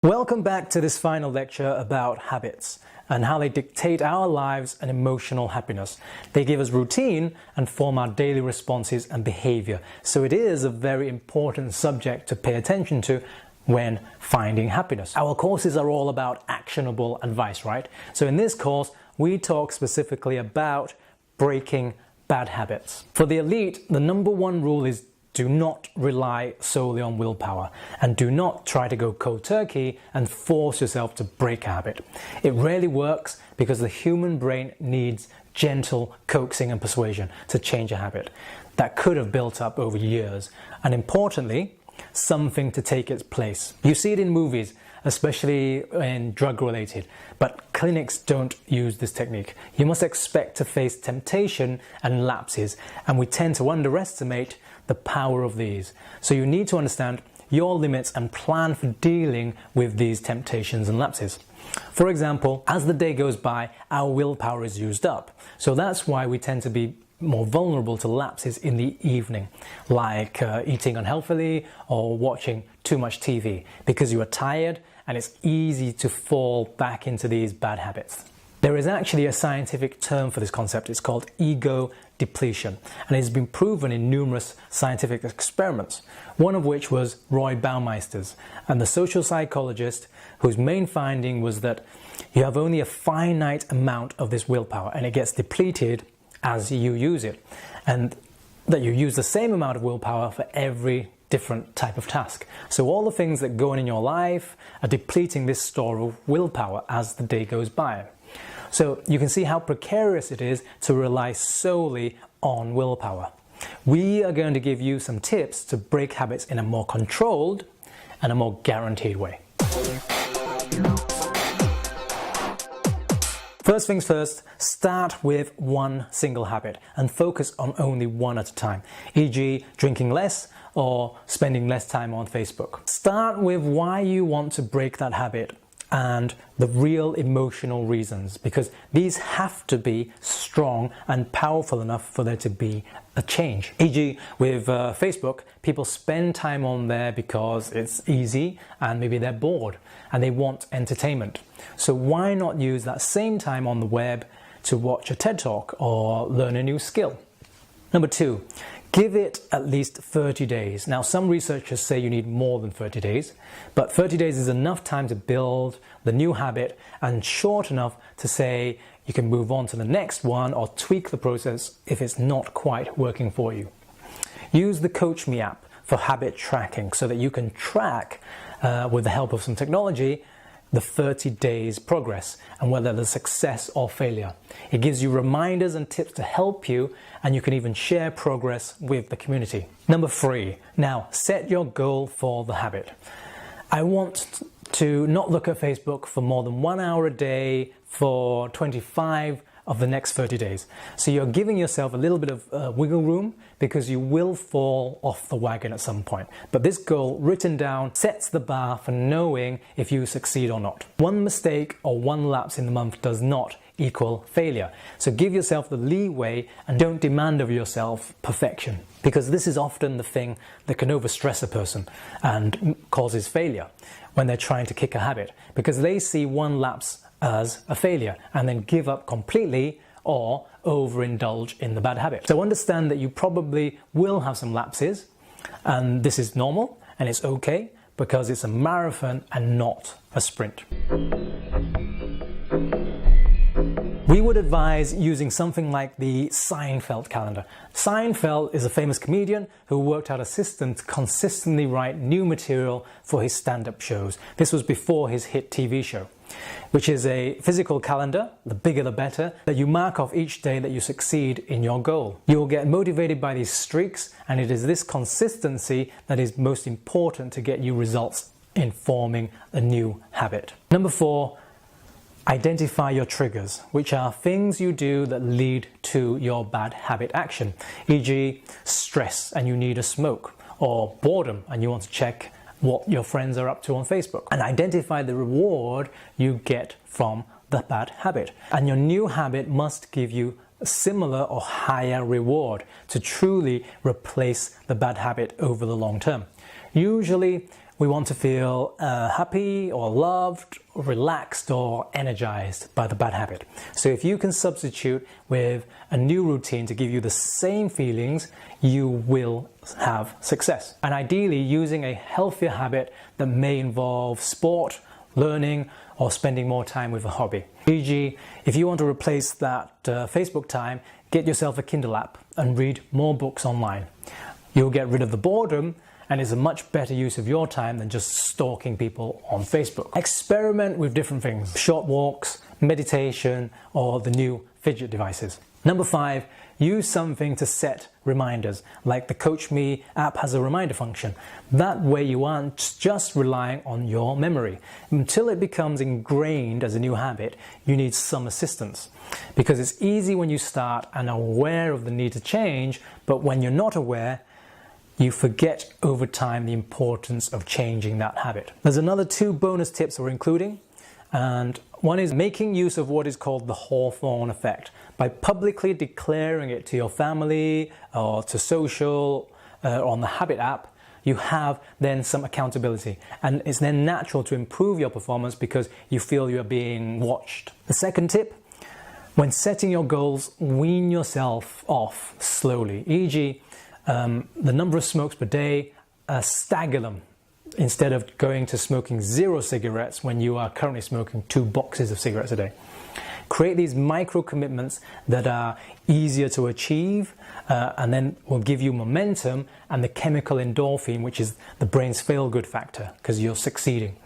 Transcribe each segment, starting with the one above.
Welcome back to this final lecture about habits and how they dictate our lives and emotional happiness. They give us routine and form our daily responses and behavior. So it is a very important subject to pay attention to when finding happiness. Our courses are all about actionable advice, right? So in this course, we talk specifically about breaking bad habits. For the elite, the number one rule is do not rely solely on willpower, and do not try to go cold turkey and force yourself to break a habit. It rarely works because the human brain needs gentle coaxing and persuasion to change a habit that could have built up over years, and importantly, something to take its place. You see it in movies, especially in drug-related, but clinics don't use this technique. You must expect to face temptation and lapses, and we tend to underestimate the power of these. So you need to understand your limits and plan for dealing with these temptations and lapses. For example, as the day goes by, our willpower is used up. So that's why we tend to be more vulnerable to lapses in the evening, like eating unhealthily or watching too much TV, because you are tired and it's easy to fall back into these bad habits. There is actually a scientific term for this concept. It's called ego depletion, and it has been proven in numerous scientific experiments, one of which was Roy Baumeister's, and the social psychologist whose main finding was that you have only a finite amount of this willpower and it gets depleted as you use it, and that you use the same amount of willpower for every different type of task. So all the things that go on in your life are depleting this store of willpower as the day goes by. So you can see how precarious it is to rely solely on willpower. We are going to give you some tips to break habits in a more controlled and a more guaranteed way. First things first, start with one single habit and focus on only one at a time, e.g. drinking less or spending less time on Facebook. Start with why you want to break that habit and the real emotional reasons, because these have to be strong and powerful enough for there to be a change. E.g. with Facebook, people spend time on there because it's easy and maybe they're bored and they want entertainment. So why not use that same time on the web to watch a TED Talk or learn a new skill? Number two, give it at least 30 days. Now, some researchers say you need more than 30 days, but 30 days is enough time to build the new habit and short enough to say you can move on to the next one or tweak the process if it's not quite working for you. Use the Coach Me app for habit tracking so that you can track, with the help of some technology, the 30 days progress and whether there's success or failure. It gives you reminders and tips to help you, and you can even share progress with the community. Number three, now set your goal for the habit. I want to not look at Facebook for more than 1 hour a day for 25 of the next 30 days. So you're giving yourself a little bit of wiggle room because you will fall off the wagon at some point. But this goal written down sets the bar for knowing if you succeed or not. One mistake or one lapse in the month does not equal failure. So give yourself the leeway and don't demand of yourself perfection, because this is often the thing that can overstress a person and causes failure when they're trying to kick a habit, because they see one lapse as a failure and then give up completely or overindulge in the bad habit. So understand that you probably will have some lapses, and this is normal and it's okay because it's a marathon and not a sprint. We would advise using something like the Seinfeld Calendar. Seinfeld is a famous comedian who worked out a system to consistently write new material for his stand-up shows. This was before his hit TV show, which is a physical calendar, the bigger the better, that you mark off each day that you succeed in your goal. You will get motivated by these streaks, and it is this consistency that is most important to get you results in forming a new habit. Number four, identify your triggers, which are things you do that lead to your bad habit action, e.g. stress and you need a smoke, or boredom and you want to check what your friends are up to on Facebook, and identify the reward you get from the bad habit. And your new habit must give you a similar or higher reward to truly replace the bad habit over the long term. Usually we want to feel happy or loved, or relaxed or energized by the bad habit. So if you can substitute with a new routine to give you the same feelings, you will have success. And ideally using a healthier habit that may involve sport, learning, or spending more time with a hobby. E.g., if you want to replace that Facebook time, get yourself a Kindle app and read more books online. You'll get rid of the boredom, and it's a much better use of your time than just stalking people on Facebook. Experiment with different things: short walks, meditation, or the new fidget devices. Number 5, use something to set reminders, like the Coach Me app has a reminder function. That way you aren't just relying on your memory. Until it becomes ingrained as a new habit, you need some assistance. Because it's easy when you start and are aware of the need to change, but when you're not aware, you forget over time the importance of changing that habit. There's another 2 bonus tips we're including, and one is making use of what is called the Hawthorne effect. By publicly declaring it to your family or to social on the Habit app, you have then some accountability, and it's then natural to improve your performance because you feel you're being watched. The second tip: when setting your goals, wean yourself off slowly. E.g., the number of smokes per day, stagger them instead of going to smoking 0 cigarettes when you are currently smoking 2 boxes of cigarettes a day. Create these micro commitments that are easier to achieve and then will give you momentum and the chemical endorphin, which is the brain's feel-good factor because you're succeeding.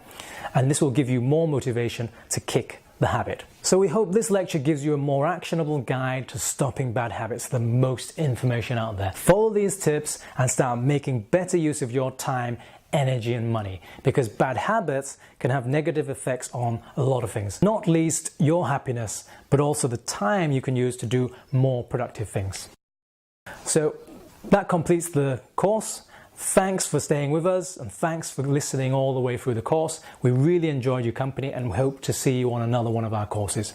And this will give you more motivation to kick the habit. So we hope this lecture gives you a more actionable guide to stopping bad habits, the most information out there. Follow these tips and start making better use of your time, energy and money, because bad habits can have negative effects on a lot of things, not least your happiness, but also the time you can use to do more productive things. So that completes the course. Thanks for staying with us, and thanks for listening all the way through the course. We really enjoyed your company and we hope to see you on another one of our courses.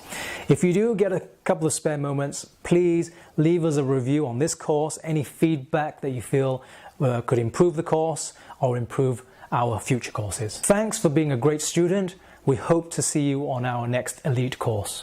If you do get a couple of spare moments, please leave us a review on this course, any feedback that you feel could improve the course or improve our future courses. Thanks for being a great student. We hope to see you on our next elite course.